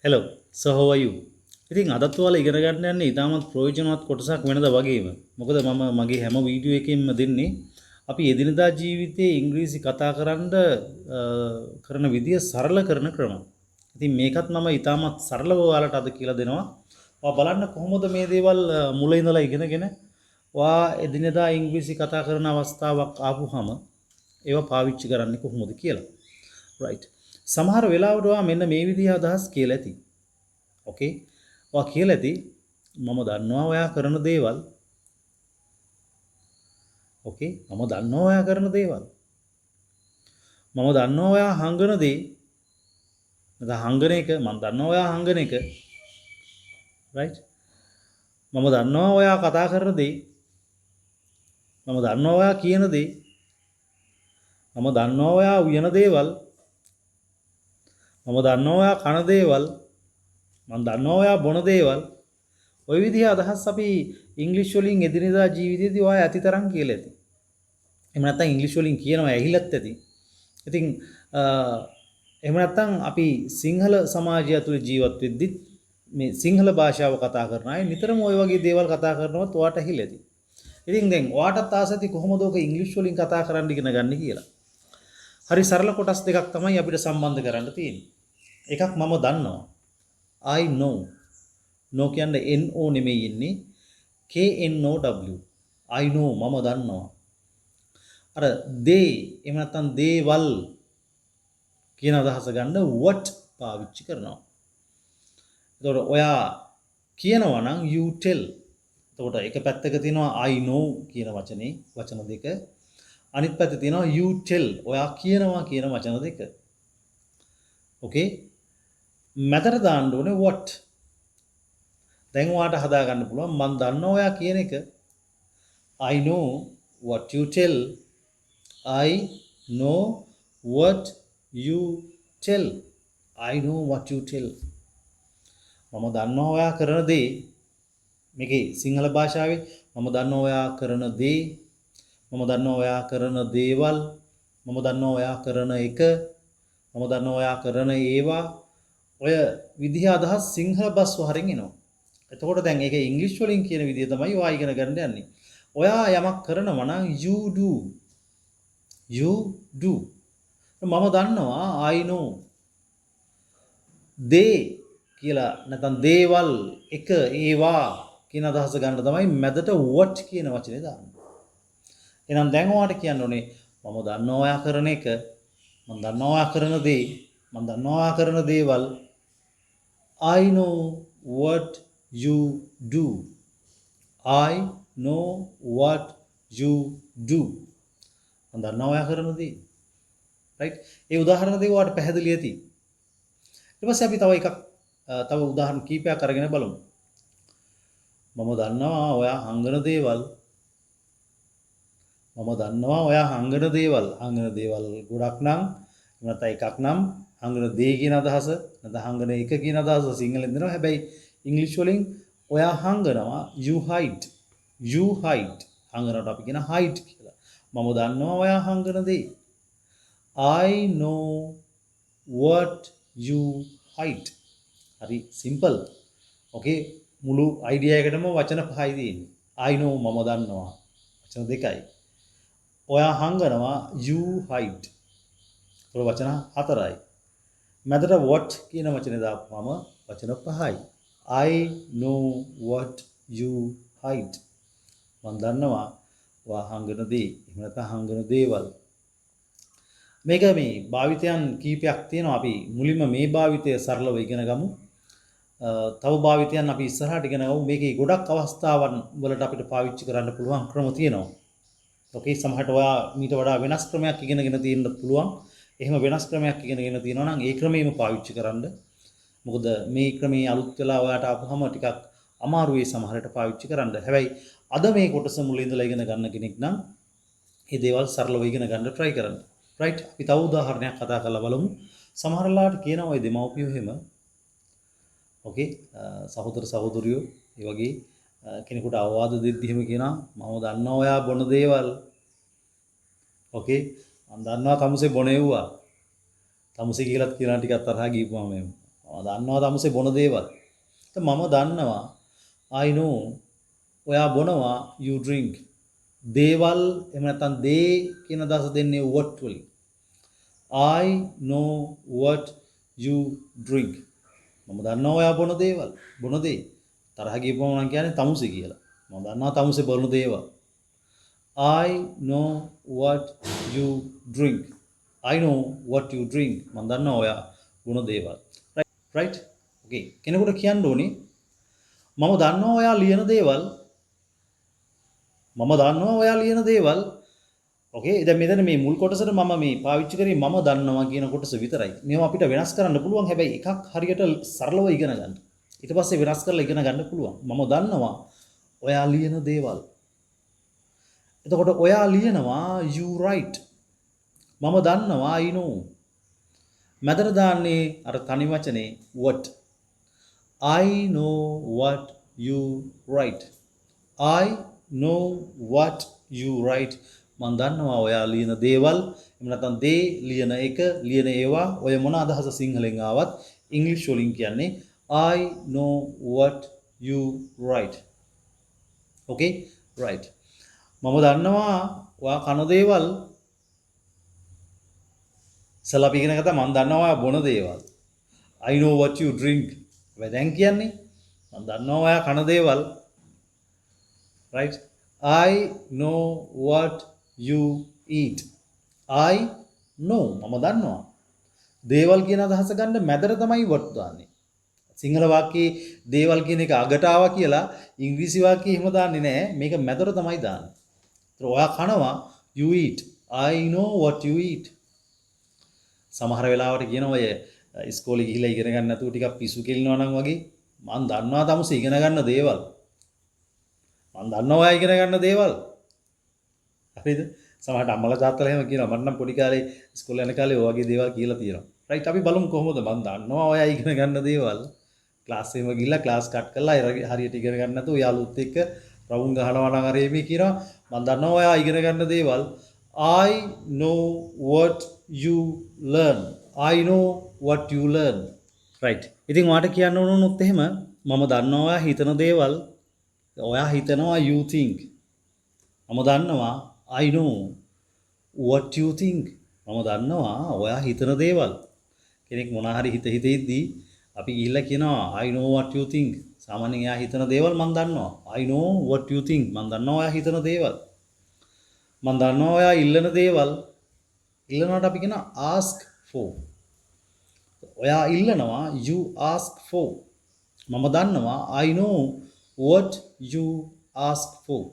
Hello, so how are you? ඉතින් අදත් ඔයාලා ඉගෙන ගන්න යන්නේ ඉතාමත් ප්‍රයෝජනවත් කොටසක් වෙනද වගේම. මොකද මම මගේ හැම වීඩියෝ එකකින්ම දෙන්නේ අපි එදිනදා ජීවිතයේ ඉංග්‍රීසි කතා කරන්න කරන විදිය සරල කරන ක්‍රම. ඉතින් මේකත් මම ඉතාමත් සරලව ඔයාලට අද කියලා දෙනවා. ඔයා බලන්න කොහොමද මේ දේවල් මුල ඉඳලා ඉගෙනගෙන ඔයා එදිනදා ඉංග්‍රීසි කතා කරන අවස්ථාවක් ආපුහම ඒවා පාවිච්චි කරන්නේ කොහොමද කියලා. right. සමහර වෙලාවට ඔයා මෙන්න මේ විදිහ අදහස් කියලා ඇති. ඕකේ. ඔයා කියලා ඇති මම දන්නවා ඔයා කරන දේවල්. ඕකේ. මම දන්නවා ඔයා කරන දේවල්. මම දන්නවා ඔයා හංගන දේ. නැත්නම් හංගන එක මම දන්නවා ඔයා හංගන එක. right. මම දන්නවා ඔයා කතා කරන දේ. මම දන්නවා ඔයා කියන දේ. මම දන්නවා ඔයා උයන දේවල්. මම දන්නවා ඔයා කන දේවල්. මම දන්නවා ඔයා බොන දේවල්. ওই විදිහ අදහස් අපි ඉංග්‍රීසි වලින් එදිනෙදා ජීවිතේදී ඔයා ඇතිතරම් කියලා ඇති. එහෙම නැත්නම් ඉංග්‍රීසි වලින් කියනවා ඇහිලත් ඇති. ඉතින් එහෙම නැත්නම් අපි සිංහල සමාජය ඇතුළේ ජීවත් වෙද්දි මේ සිංහල භාෂාව කතා කරන අය නිතරම ওই වගේ දේවල් කතා කරනවත් ඔයාට ඇහිලා ඇති. ඉතින් දැන් ඔයාටත් ආස ඇති කොහොමද ඔක ඉංග්‍රීසි වලින් කතා කරන්න ඉගෙන ගන්න කියලා. හරි සරල කොටස් දෙකක් තමයි අපිට සම්බන්ධ කරන්න තියෙන්නේ. එකක් මම දන්නවා. I know. no කියන්නේ no නෙමෙයි ඉන්නේ KNOW. I know මම දන්නවා. අර they එහෙම නැත්නම් දේවල් කියන අදහස ගන්න what පාවිච්චි කරනවා. එතකොට ඔයා කියනවා නම් you tell. එතකොට එක පැත්තක තියෙනවා I know කියන වචන දෙක. අනිත් පැත්තේ තියෙනවා you tell. ඔයා කියනවා කියන වචන දෙක. ඕකේ? මැදට දාන්න ඕනේ what. දැන් ඔයාට හදා ගන්න පුළුවන් මම දන්නවා ඔයා කියන එක. I know what you tell. I know what you tell. I know what you tell. මම දන්නවා ඔයා කරන දේ. මේකේ සිංහල භාෂාවේ මම දන්නවා ඔයා කරන දේ. මම දන්නවා ඔයා කරන දේවල්. මම දන්නවා ඔයා කරන එක. මම දන්නවා ඔයා කරන ඒවා. ඔය විදිහ අදහස් සිංහල බස් වහරින් එනවා. එතකොට දැන් ඒක ඉංග්‍රීසි වලින් කියන විදිය තමයි ඔයා ඉගෙන ගන්න යන්නේ. ඔයා යමක් කරනවා නම් you do. You do. මම දන්නවා I know. they කියලා නැත්නම් දේවල් එක ඒවා කියන අදහස ගන්න තමයි මැදට what කියන වචනේ දාන්නේ. එහෙනම් දැන් ඔයාට කියන්න ඕනේ මම දන්නවා ඔයා කරන එක. මම දන්නවා ඔයා කරන දේ. මම දන්නවා ඔයා කරන දේවල්. I know what you do. I know what you do. මම දන්නවා ඔයා කරන දේ. right? ඒ උදාහරණ දෙක ඔයාලට පැහැදිලි ඇති. ඊට පස්සේ අපි තව උදාහරණ කීපයක් අරගෙන බලමු. මම දන්නවා ඔයා හංගන දේවල්. මම දන්නවා ඔයා හංගන දේවල්. හංගන දේවල් ගොඩක් නම් නැත්නම් එකක් නම් හංගන දේ කියන අදහස නැත්නම් හංගන එක කියන අදහස සිංහලෙන් දෙනවා. හැබැයි ඉංග්‍රීසි වලින් ඔයා හංගනවා you hide. You hide. හංගනට අපි කියන hide කියලා. මම දන්නවා ඔයා හංගන දේ. I know what you hide. හරි simple. okay මුළු idea එකටම වචන පහයි තියෙන්නේ. I know මම දන්නවා. වචන දෙකයි. ඔයා හංගනවා you hide. ඒක වචන හතරයි. මැදට what කියන වචනේ දාපුවම වචන පහයි. I know what you hide. මම දන්නවා ඔයා හංගන දේ. එහෙම නැත්නම් හංගන දේවල්. මේක මේ භාවිතයන් කීපයක් තියෙනවා. අපි මුලින්ම මේ භාවිතය සරලව ඉගෙන ගමු. තව භාවිතයන් අපි ඉස්සරහට ඉගෙන ගමු. මේකේ ගොඩක් අවස්ථාවන් වලට අපිට පාවිච්චි කරන්න පුළුවන් ක්‍රම තියෙනවා. ඕකේ සමහරට ඔයා මීට වඩා වෙනස් ක්‍රමයක් ඉගෙනගෙන තියෙන්න පුළුවන්. එහෙම වෙනස් ක්‍රමයක් ඉගෙනගෙන තියෙනවා නම් ඒ ක්‍රමෙම පාවිච්චි කරන්න. මොකද මේ ක්‍රමයේ අලුත් වෙලා ඔයාට ආපුවම ටිකක් අමාරු වෙයි සමහරට පාවිච්චි කරන්න. හැබැයි අද මේ කොටස මුලින් ඉඳලා ඉගෙන ගන්න කෙනෙක් නම් මේ දේවල් සරලව ඉගෙන ගන්න try කරන්න. right? අපි තව උදාහරණයක් කතා කරලා බලමු. සමහරලාට කියනවා ඔය දෙමව්පියෝ එහෙම ඕකේ සහෝදර සහෝදරියෝ ඒ වගේ කෙනෙකුට අවවාද දෙද්දි එහෙම කියනවා මම දන්නවා ඔයා බොන දේවල්. ඕකේ මම දන්නවා තමුසේ බොන එව්වා. තමුසේ කියලාත් කියනවා ටිකක් තරහා ගිහපුවාම එහෙම. මම දන්නවා තමුසේ බොන දේවල්. මම දන්නවා I know ඔයා බොනවා you drink. දේවල් එහෙම නැත්නම් දේ කියන අදහස දෙන්නේ what වලින්. I know what you drink. මම දන්නවා ඔයා බොන දේවල්. බොන දේ. තරහ ගියපුවම නම් කියන්නේ තමුසේ කියලා. මම දන්නවා තමුසේ බොන දේවල්. I know what you drink. I know what you drink. මම දන්නවා ඔයා බොන දේවල්. right? okay. කෙනෙකුට කියන්න ඕනේ මම දන්නවා ඔයා ලියන දේවල්. මම දන්නවා ඔයා ලියන දේවල්. ඕකේ දැන් මෙතන මේ මුල් කොටසට මම මේ පාවිච්චි කරේ මම දන්නවා කියන කොටස විතරයි. මේවා අපිට වෙනස් කරන්න පුළුවන්. හැබැයි එකක් හරියට සරලව ඉගෙන ගන්න. ඊට පස්සේ වෙනස් කරලා ඉගෙන ගන්න පුළුවන්. මම දන්නවා ඔයා ලියන දේවල්. එතකොට ඔයා ලියනවා you write. මම දන්නවා I know. මැදට දාන්නේ අර තනි වචනේ what. I know what you write. I know what you write. මම දන්නවා ඔයා ලියන දේවල්. එහෙම නැත්නම් දේ ලියන එක ලියන ඒවා ඔය මොන අදහස සිංහලෙන් ආවත් ඉංග්‍රීසි වලින් කියන්නේ I know what you write. okay right. මම දන්නවා ඔයා කන දේවල්. ඉස්සලා අපි ඉගෙන ගත්තා මම දන්නවා ඔයා බොන දේවල්. I know what you drink. හැබැයි දැන් කියන්නේ මම දන්නවා ඔයා කන දේවල්. right. I know what you eat. I know මම දන්නවා. දේවල් කියන අදහස ගන්න මැදට තමයි what දාන්නේ. සිංහල වාක්‍යයේ දේවල් කියන එක අගට ආවා කියලා ඉංග්‍රීසි වාක්‍යයේ එහෙම දාන්නේ නැහැ. මේක මැදට තමයි දාන්නේ. ඒතර ඔයා කනවා you eat. I know what you eat. සමහර වෙලාවට කියන ඔය ඉස්කෝලේ ගිහිල්ලා ඉගෙන ගන්න නැතුව ටිකක් පිස්සු කෙලිනවා නම් වගේ මම දන්නවා තමුසේ ඉගෙන ගන්න දේවල්. මම දන්නවා ඔයා ඉගෙන ගන්න දේවල්. හරිද? සමහරට අම්මලා තාත්තලා එහෙම කියනවා. මට නම් පොඩි කාලේ ඉස්කෝලේ යන කාලේ ඔය වගේ දේවල් කියලා තියෙනවා. රයිට් අපි බලමු කොහොමද මම දන්නවා ඔයා ඉගෙන ගන්න දේවල්. ක්ලාස් එකේම ගිහිල්ලා ක්ලාස් කට් කරලා හරියට ඉගෙන ගන්න නැතුව යාළුවොත් එක්ක රවුම් ගහනවා නම් අර මේ කියනවා මම දන්නවා ඔයා ඉගෙන ගන්න දේවල්. I know what you learn. I know what you learn. right. ඉතින් ඔයාට කියන්න ඕන වුණොත් එහෙම මම දන්නවා ඔයා හිතන දේවල්. ඔයා හිතනවා you think. මම දන්නවා I know what you think. මම දන්නවා ඔයා හිතන දේවල්. කෙනෙක් මොනවා හරි හිතෙද්දී අපි ගිහිල්ලා කියනවා I know what you think. සාමාන්‍යයෙන් එයා හිතන දේවල් මම දන්නවා. I know what you think. මම දන්නවා ඔයා හිතන දේවල්. මම දන්නවා ඔයා ඉල්ලන දේවල්. ඉල්ලනවට අපි කියනවා ask for. ඔයා ඉල්ලනවා you ask for. මම දන්නවා I know what you ask for.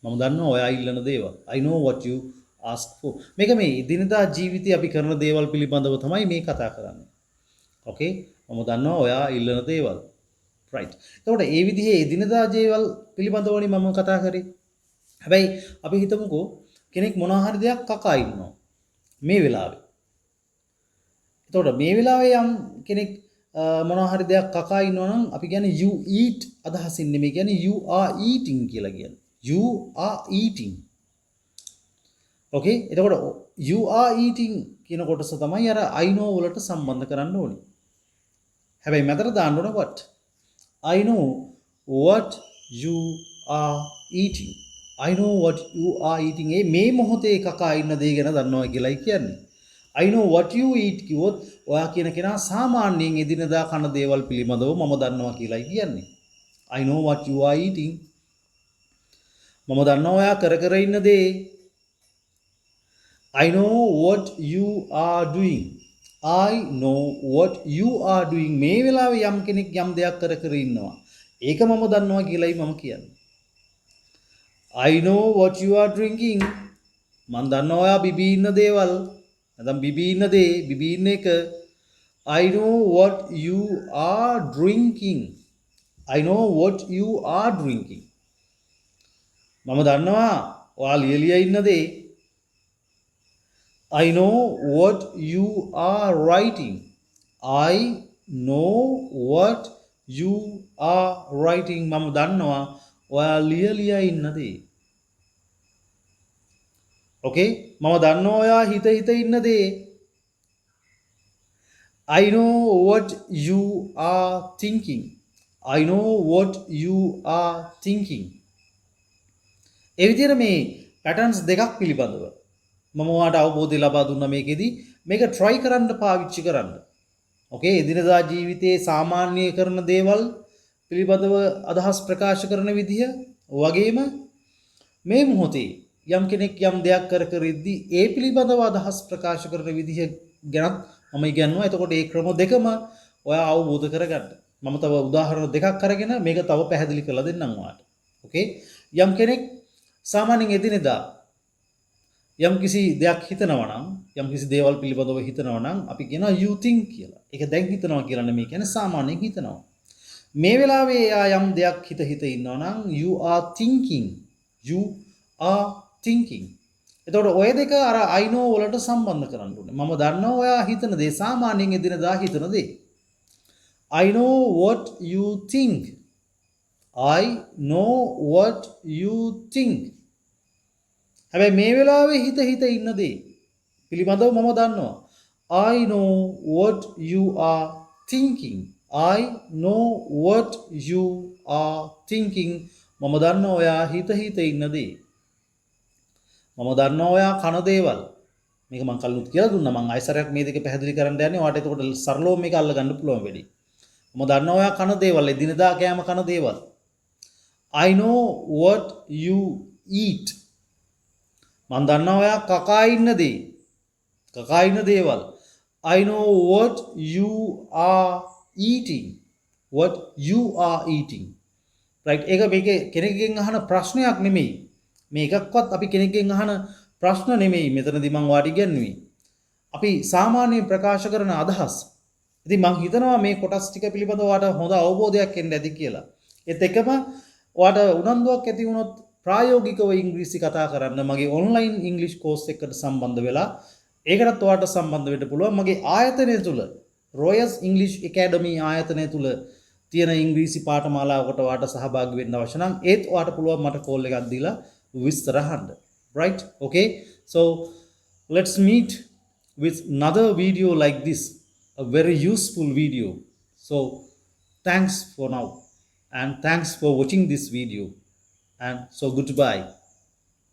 මම දන්නවා ඔයා ඉල්ලන දේවල්. I know what you ask for. මේක මේ දිනදා ජීවිතේ අපි කරන දේවල් පිළිබඳව තමයි මේ කතා කරන්නේ. okay මම දන්නවා ඔයා ඉල්ලන දේවල්. right. එතකොට ඒ විදිහේ දිනදා දේවල් පිළිබඳවනේ මම කතා කරේ. හැබැයි අපි හිතමුකෝ කෙනෙක් මොනවා හරි දෙයක් කකා ඉන්නවා මේ වෙලාවේ. එතකොට මේ වෙලාවේ යම් කෙනෙක් මොනවා හරි දෙයක් කකා ඉන්නවා නම් අපි කියන්නේ you eat අදහසින් නෙමෙයි කියන්නේ you are eating කියලා කියන්නේ. you are eating. okay එතකොට you are eating කියන කොටස තමයි අර I know වලට සම්බන්ධ කරන්න ඕනේ. හැබැයි මැදට දාන්න ඕන what. I know what you are eating. I know what you are eating. මේ මොහොතේ කකා ඉන්න දේ ගැන දන්නවා කියලායි කියන්නේ. I know what you eat කිව්වොත් ඔයා කියන කෙනා සාමාන්‍යයෙන් එදිනදා කන දේවල් පිළිබඳව මම දන්නවා කියලායි කියන්නේ. I know what you are eating. මම දන්නවා ඔයා කර කර ඉන්න දේ. I know what you are doing. I know what you are doing. මේ වෙලාවේ යම් කෙනෙක් යම් දෙයක් කර කර ඉන්නවා. ඒක මම දන්නවා කියලායි මම කියන්නේ. I know what you are drinking. මම දන්නවා ඔයා බිබී ඉන්න දේවල්. නැත්නම් බිබී ඉන්න දේ, බිබී ඉන්න එක. I know what you are drinking. I know what you are drinking. මම දන්නවා ඔයා ලියලියා ඉන්න දේ. I know what you are writing. I know what you are writing. මම දන්නවා ඔයා ලියලියා ඉන්න දේ. okay මම දන්නවා ඔයා හිත හිත ඉන්න දේ. I know what you are thinking. I know what you are thinking. ඒ විදිහට මේ පැටර්න්ස් දෙකක් පිළිබඳව මම ඔයාලට අවබෝධය ලබා දුන්නා මේකෙදි මේක try කරන්න පාවිච්චි කරන්න. ඕකේ එදිනදා ජීවිතයේ සාමාන්‍ය කරන දේවල් පිළිබඳව අදහස් ප්‍රකාශ කරන විදිහ වගේම මේ මොහොතේ යම් කෙනෙක් යම් දෙයක් කර කර ඉද්දී ඒ පිළිබඳව අදහස් ප්‍රකාශ කරන විදිහ ගැනත් මම ඉගෙනුවා. එතකොට මේ ක්‍රම දෙකම ඔයා අවබෝධ කරගන්න. මම තව උදාහරණ දෙකක් අරගෙන මේක තව පැහැදිලි කරලා දෙන්නම් ඔයාලට. ඕකේ යම් කෙනෙක් සාමාන්‍යයෙන් එදිනෙදා යම් කිසි දෙයක් හිතනවා නම් යම් කිසි දේවල් පිළිබඳව හිතනවා නම් අපි කියනවා you think කියලා. ඒක දැන් හිතනවා කියලා නෙමෙයි කියන්නේ සාමාන්‍යයෙන් හිතනවා. මේ වෙලාවේ එයා යම් දෙයක් හිත ඉන්නවා නම් you are thinking. You are thinking. එතකොට ඔය දෙක අර I know වලට සම්බන්ධ කරන්න ඕනේ. මම දන්නවා ඔයා හිතන දේ සාමාන්‍යයෙන් එදිනදා හිතන දේ. I know what you think. I know what you think. හැබැයි මේ වෙලාවේ හිත ඉන්න දේ පිළිබඳව මම දන්නවා. I know what you are thinking. I know what you are thinking. මම දන්නවා ඔයා හිත ඉන්න දේ. මම දන්නවා ඔයා කන දේවල්. මේක මම කලිනුත් කියලා දුන්නා. මම ආයෙසරයක් මේ දෙක පැහැදිලි කරන්න යන්නේ. ඔයාට එතකොට සරලව මේක අල්ල ගන්න පුළුවන් වෙඩි. මම දන්නවා ඔයා කන දේවල්, එදිනදා කෑම කන දේවල්. I know what you eat. මම දන්නවා ඔයා කකා ඉන්න දේ. කකා ඉන්න දේවල්. I know what you are eating. What you are eating. right ඒක මේකේ කෙනෙක්ගෙන් අහන ප්‍රශ්නයක් නෙමෙයි. මේකක්වත් අපි කෙනෙක්ගෙන් අහන ප්‍රශ්න නෙමෙයි. මෙතනදී මම වාට ඉගන්නුවේ. අපි සාමාන්‍යයෙන් ප්‍රකාශ කරන අදහස්. ඉතින් මම හිතනවා මේ කොටස් ටික පිළිබඳව වාට හොඳ අවබෝධයක් එන්න ඇති කියලා. ඒත් එකම වාට උනන්දුවක් ඇති වුණොත් ප්‍රායෝගිකව ඉංග්‍රීසි කතා කරන්න මගේ ඔන්ලයින් ඉංග්‍රීසි කෝස් එකකට සම්බන්ධ වෙලා ඒකටත් ඔයාලට සම්බන්ධ වෙන්න පුළුවන්. මගේ ආයතනය තුල Royas English Academy ආයතනය තුල තියෙන ඉංග්‍රීසි පාඨමාලාවකට ඔයාලට සහභාගී වෙන්න අවශ්‍ය නම් ඒත් ඔයාලට පුළුවන් මට කෝල් එකක් දීලා විස්තර අහන්න. right okay so let's meet with another video like this, a very useful video. So thanks for now and thanks for watching this video. And so goodbye.